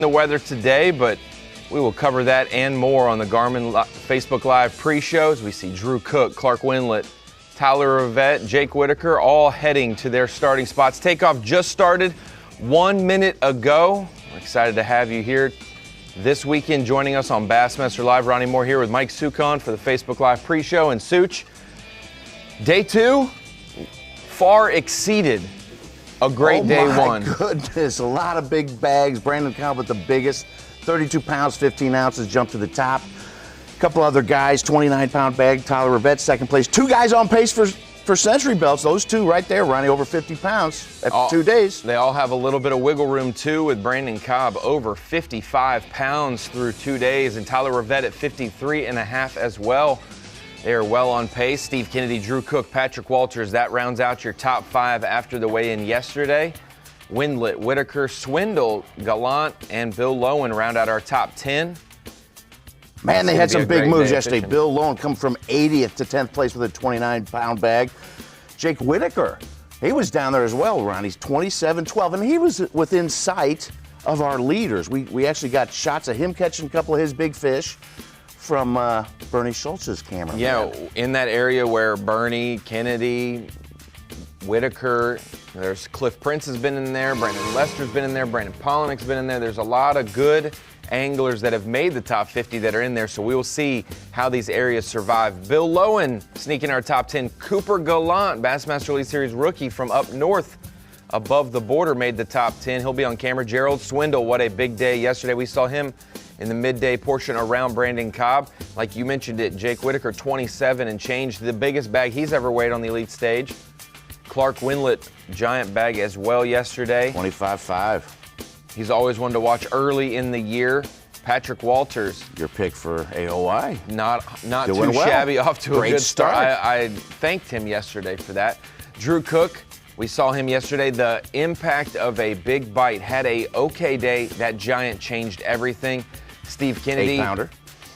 The weather today, but we will cover that and more on the Garmin Facebook Live pre-shows. We see Drew Cook, Clark Wendlandt, Tyler Rivette, Jake Whitaker all heading to their starting spots. Takeoff just started 1 minute ago. We're excited to have you here this weekend joining us on Bassmaster Live. Ronnie Moore here with Mike Sukon for the Facebook Live pre-show. And Such, day two far exceeded a great day one. Oh my goodness, a lot of big bags. Brandon Cobb with the biggest, 32 pounds, 15 ounces, jumped to the top. A couple other guys, 29-pound bag. Tyler Rivette, second place. Two guys on pace for century belts. Those two right there, Ronnie, over 50 pounds after 2 days. They all have a little bit of wiggle room too, with Brandon Cobb over 55 pounds through 2 days, and Tyler Rivette at 53.5 as well. They are well on pace. Steve Kennedy, Drew Cook, Patrick Walters, that rounds out your top five after the weigh-in yesterday. Wendlandt, Whitaker, Swindle, Gallant, and Bill Lowen round out our top 10. Man, they had some big moves yesterday. Bill Lowen come from 80th to 10th place with a 29-pound bag. Jake Whitaker, he was down there as well, Ron. He's 27-12, and he was within sight of our leaders. We actually got shots of him catching a couple of his big fish from Bernie Schultz's camera. Yeah, in that area where Bernie, Kennedy, Whitaker, there's Cliff Prince has been in there, Brandon Lester's been in there, Brandon Polinick's been in there. There's a lot of good anglers that have made the top 50 that are in there, so we will see how these areas survive. Bill Lowen sneaking our top 10. Cooper Gallant, Bassmaster Elite Series rookie from up north above the border, made the top 10. He'll be on camera. Gerald Swindle, what a big day yesterday. We saw him in the midday portion around Brandon Cobb. Like you mentioned it, Jake Whitaker, 27 and change, the biggest bag he's ever weighed on the elite stage. Clark Wendlandt, giant bag as well yesterday. 25.5. He's always one to watch early in the year. Patrick Walters. Your pick for AOI. Not too shabby, off to a good start. I thanked him yesterday for that. Drew Cook, we saw him yesterday. The impact of a big bite, had a okay day. That giant changed everything. Steve Kennedy. 8-pounder.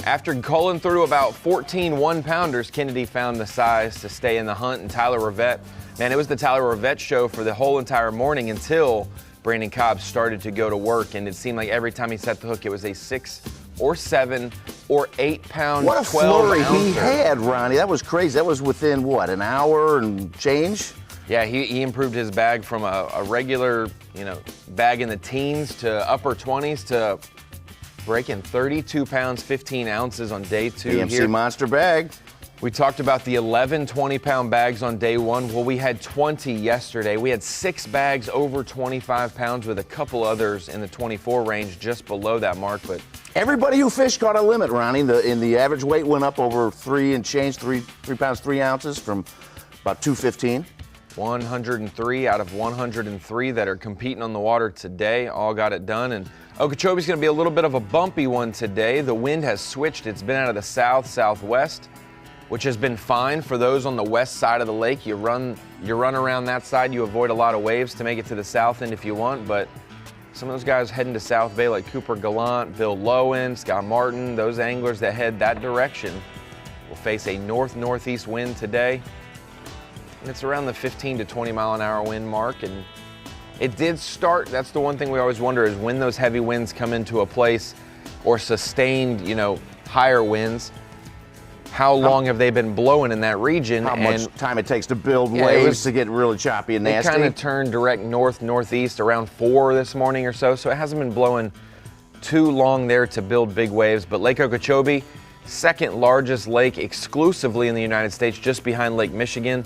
After culling through about 14 one-pounders, Kennedy found the size to stay in the hunt. And Tyler Rivette, man, it was the Tyler Rivette show for the whole entire morning until Brandon Cobb started to go to work, and it seemed like every time he set the hook, it was a 6 or 7 or 8 pound, 12 What a flurry he had, Ronnie. That was crazy. That was within, what, an hour and change? Yeah, he improved his bag from a regular, bag in the teens to upper 20s to breaking 32 pounds, 15 ounces on day two. BMC monster bag. We talked about the 11 20-pound bags on day one. Well, we had 20 yesterday. We had 6 bags over 25 pounds with a couple others in the 24 range just below that mark. But everybody who fished caught a limit, Ronnie. The average weight went up over 3 and change, 3 pounds, 3 ounces from about 215. 103 out of 103 that are competing on the water today all got it done. And Okeechobee's going to be a little bit of a bumpy one today. The wind has switched. It's been out of the south-southwest, which has been fine for those on the west side of the lake. You run around that side, you avoid a lot of waves to make it to the south end if you want, but some of those guys heading to South Bay like Cooper Gallant, Bill Lowen, Scott Martin, those anglers that head that direction will face a north-northeast wind today. And it's around the 15 to 20 mile an hour wind mark, and it did start. That's the one thing we always wonder is when those heavy winds come into a place or sustained, higher winds, how long have they been blowing in that region? How much time it takes to build waves to get really choppy and nasty? It kind of turned direct north-northeast around 4 this morning or so it hasn't been blowing too long there to build big waves. But Lake Okeechobee, second largest lake exclusively in the United States, just behind Lake Michigan.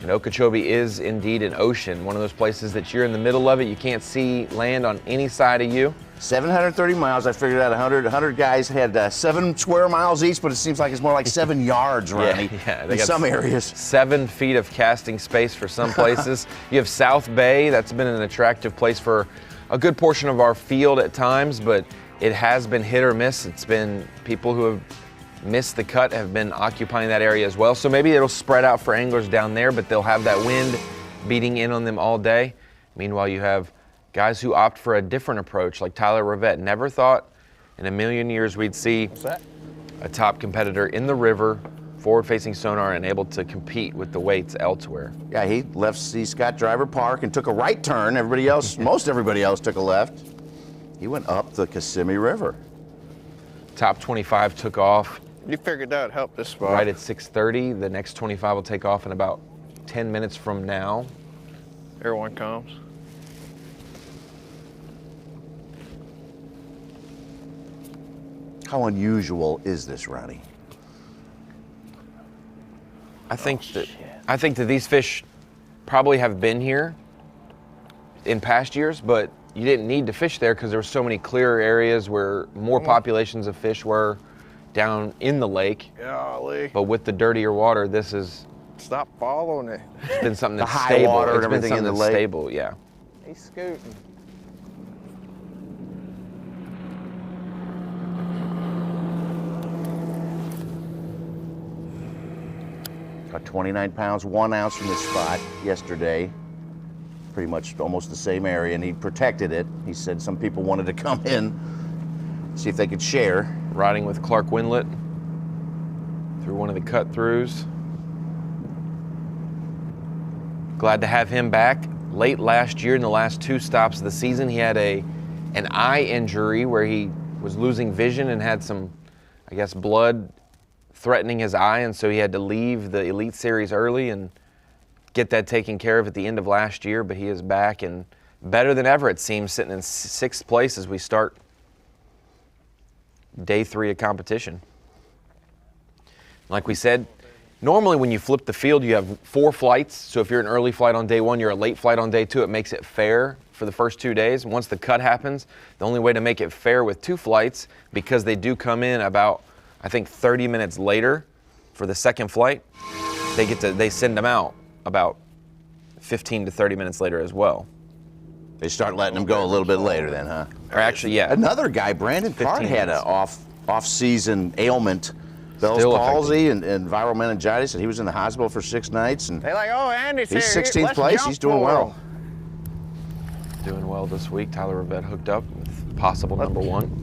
And Okeechobee is indeed an ocean, one of those places that you're in the middle of it. You can't see land on any side of you. 730 miles, I figured out 100 guys had 7 square miles each, but it seems like it's more like 7 yards, Ronnie, in some areas. 7 feet of casting space for some places. You have South Bay, that's been an attractive place for a good portion of our field at times, but it has been hit or miss. It's been people who have missed the cut have been occupying that area as well. So maybe it'll spread out for anglers down there, but they'll have that wind beating in on them all day. Meanwhile, you have guys who opt for a different approach, like Tyler Rivette. Never thought in a million years we'd see a top competitor in the river, forward-facing sonar, and able to compete with the weights elsewhere. Yeah, he left C. Scott Driver Park and took a right turn. Everybody else, most everybody else took a left. He went up the Kissimmee River. Top 25 took off You figured that would help this spot. right at 6:30. The next 25 will take off in about 10 minutes from now. Everyone comes. How unusual is this, Ronnie? I think that these fish probably have been here in past years, but you didn't need to fish there because there were so many clearer areas where more populations of fish were down in the lake. Golly. But with the dirtier water, this is Stop following it. it's been something that's The high stable. water and It's been everything in something the that's lake. stable, yeah. He's scooting. Got 29 pounds, 1 ounce from this spot yesterday. Pretty much almost the same area, and he protected it. He said some people wanted to come in, see if they could share. Riding with Clark Windlet through one of the cut-throughs. Glad to have him back. Late last year, in the last 2 stops of the season, he had an eye injury where he was losing vision and had some, I guess, blood threatening his eye, and so he had to leave the Elite Series early and get that taken care of at the end of last year. But he is back and better than ever, it seems, sitting in 6th place as we start day 3 of competition. Like we said, normally when you flip the field, you have 4 flights. So if you're an early flight on day 1, you're a late flight on day 2. It makes it fair for the first 2 days. Once the cut happens, the only way to make it fair with 2 flights, because they do come in about, I think, 30 minutes later for the second flight, they send them out about 15 to 30 minutes later as well. They start letting them go a little bit later then, huh? Or actually, yeah. Another guy, Brandon Card, 15 had an minutes. off-season ailment, Bell's Still palsy and viral meningitis, and he was in the hospital for 6 nights. And They like, oh, Andy's here. he's 16th Let's place. jump He's doing for well. him. Doing well this week. Tyler Rivette hooked up with possible number 1.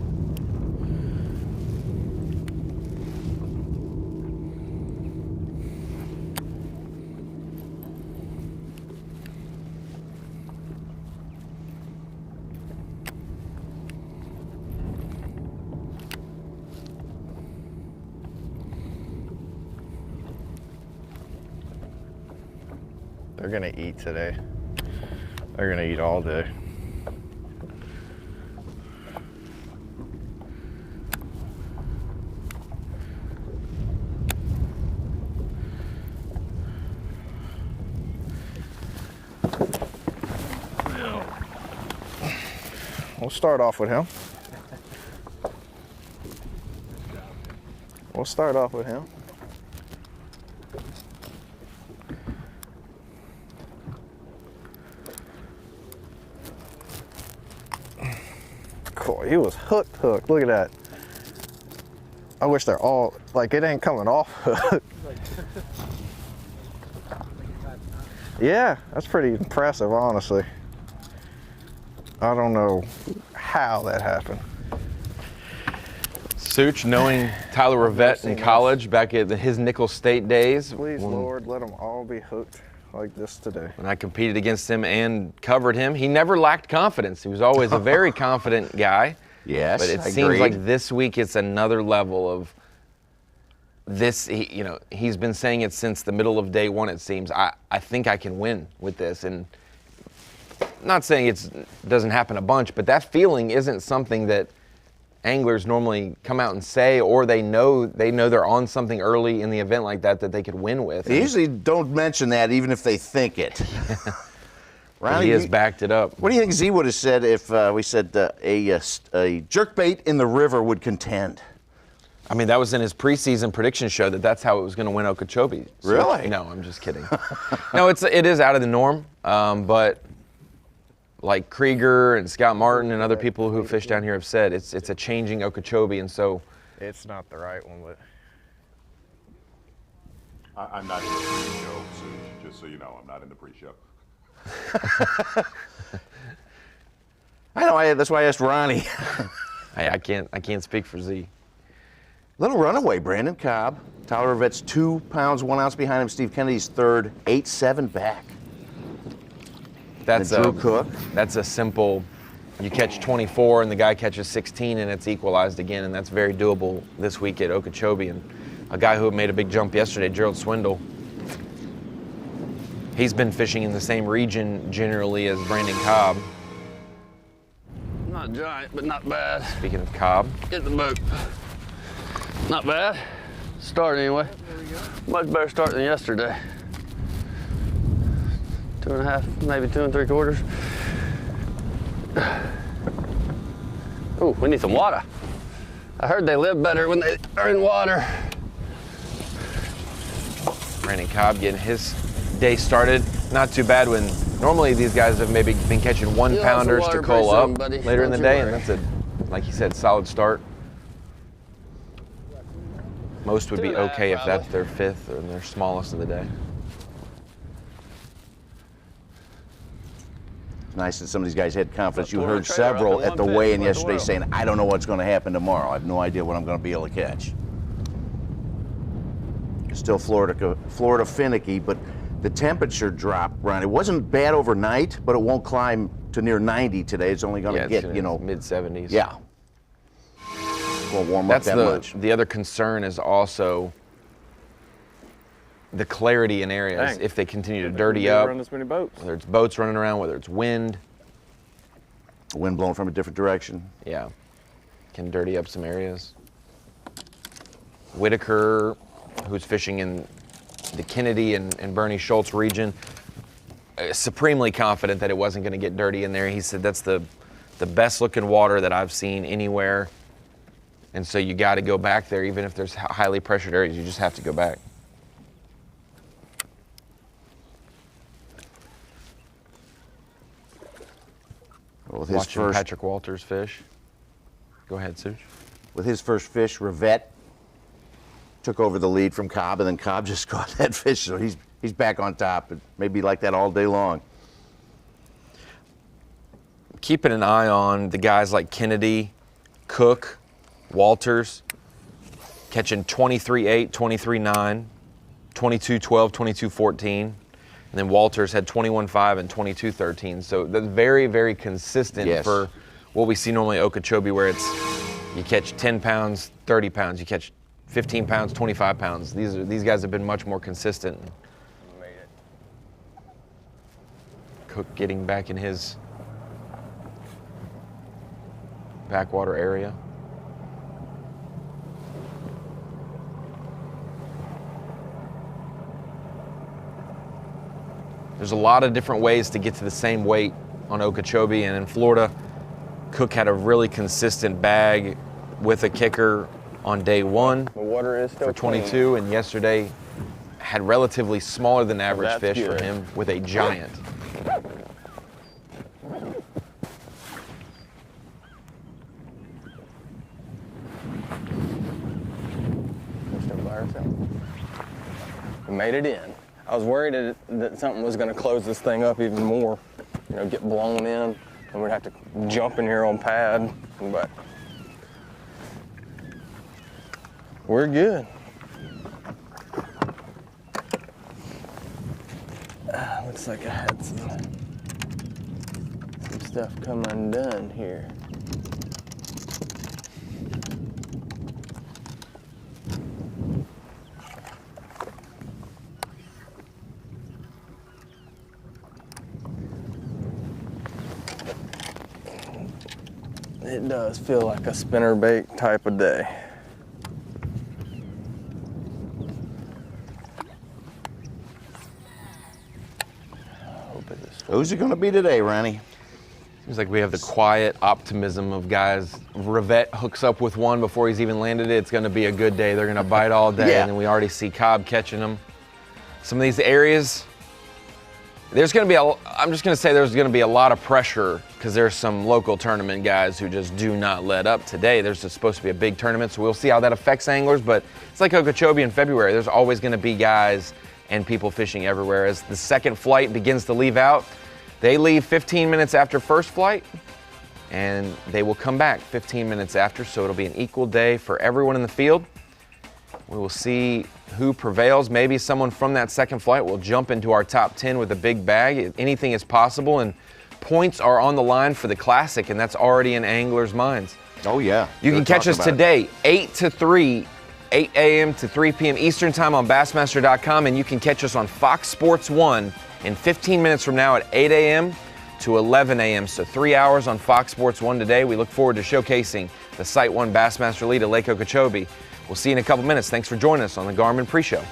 They're gonna eat today. They're gonna eat all day. We'll start off with him. We'll start off with him. Cool. He was hooked. Look at that. I wish they're all, like, it ain't coming off hook. Yeah, that's pretty impressive, honestly. I don't know how that happened. Such, knowing Tyler Rivette in college back at his Nickel State days. Please, Lord, let them all be hooked like this today. When I competed against him and covered him, he never lacked confidence. He was always a very confident guy. Yes, But it I seems agreed. like this week it's another level of this. He's been saying it since the middle of day 1, it seems. I think I can win with this. And not saying it doesn't happen a bunch, but that feeling isn't something that anglers normally come out and say, or they know they're on something early in the event like that they could win with. They usually don't mention that even if they think it. Ronnie, He has backed it up. What do you think Z would have said if we said a jerkbait in the river would contend? I mean, that was in his preseason prediction show that's how it was going to win Okeechobee. So, Really? No, I'm just kidding. No, it is out of the norm, but like Krieger and Scott Martin and other people who fish down here have said, it's a changing Okeechobee, and so It's not the right one, but I'm not in the pre-show, so just so you know, I'm not in the pre-show. I know. That's why I asked Ronnie. I can't speak for Z. Little runaway, Brandon Cobb. Tyler Rivette's 2 pounds, 1 ounce behind him. Steve Kennedy's third, 8-7 back. That's Drew Cook. That's a simple. you catch 24 and the guy catches 16 and it's equalized again, and that's very doable this week at Okeechobee. And a guy who made a big jump yesterday, Gerald Swindle, he's been fishing in the same region generally as Brandon Cobb. Not giant, but not bad. Speaking of Cobb. Get the boat. Not bad. Start anyway. Much better start than yesterday. 2.5, maybe 2 3/4. Ooh, we need some water. I heard they live better when they are in water. Brandon Cobb getting his day started. Not too bad when normally these guys have maybe been catching 1-pounders to cull up later in the day, and that's a, like you said, solid start. Most would be okay if that's their 5th or their smallest of the day. Nice that some of these guys had confidence. You heard several at the weigh-in yesterday saying, I don't know what's going to happen tomorrow. I have no idea what I'm going to be able to catch. Still Florida finicky, but the temperature drop, Ron. It wasn't bad overnight, but it won't climb to near 90 today. It's only going to get, you know, mid-70s. Yeah. It won't warm up that much. The other concern is also the clarity in areas. If they continue to dirty up, run this many boats. whether it's boats running around, whether it's wind. Wind blowing from a different direction. Yeah, can dirty up some areas. Whitaker, who's fishing in the Kennedy and Bernie Schultz region, supremely confident that it wasn't going to get dirty in there. He said that's the best looking water that I've seen anywhere. And so you got to go back there, even if there's highly pressured areas. You just have to go back. With Watching Patrick Walters fish. Go ahead, Such. With his first fish, Rivette took over the lead from Cobb, and then Cobb just caught that fish, so he's back on top. It may be like that all day long. Keeping an eye on the guys like Kennedy, Cook, Walters, catching 23-8, 23-9, 22-12, 22-14. And then Walters had 21-5 and 22-13. So that's very, very consistent for what we see normally at Okeechobee, where it's you catch 10 pounds, 30 pounds, you catch 15 pounds, 25 pounds. These guys have been much more consistent. Cook getting back in his backwater area. There's a lot of different ways to get to the same weight on Okeechobee, and in Florida, Cook had a really consistent bag with a kicker on day 1 The water is still for 22, clean. and yesterday had relatively smaller than average That's fish good. for him with a giant. Still by herself. We made it in. I was worried that something was going to close this thing up even more, you know, get blown in, and we'd have to jump in here on pad, but we're good. Looks like I had some stuff come undone here. It does feel like a spinnerbait type of day. Who's it going to be today, Ronnie? Seems like we have the quiet optimism of guys. Rivette hooks up with one before he's even landed it. It's going to be a good day. They're going to bite all day, and then we already see Cobb catching them. Some of these areas, there's going to be I'm just going to say there's going to be a lot of pressure because there's some local tournament guys who just do not let up today. There's just supposed to be a big tournament, so we'll see how that affects anglers, but it's like Okeechobee in February. There's always going to be guys and people fishing everywhere. As the second flight begins to leave out, they leave 15 minutes after first flight, and they will come back 15 minutes after, so it'll be an equal day for everyone in the field. We will see who prevails. Maybe someone from that second flight will jump into our top 10 with a big bag. Anything is possible, and points are on the line for the Classic, and that's already in anglers' minds. Oh, yeah. You can catch us today, 8 to 3, 8 a.m. to 3 p.m. Eastern Time on Bassmaster.com, and you can catch us on Fox Sports 1 in 15 minutes from now at 8 a.m. to 11 a.m. So 3 hours on Fox Sports 1 today. We look forward to showcasing the Site 1 Bassmaster lead at Lake Okeechobee. We'll see you in a couple minutes. Thanks for joining us on the Garmin Pre-Show.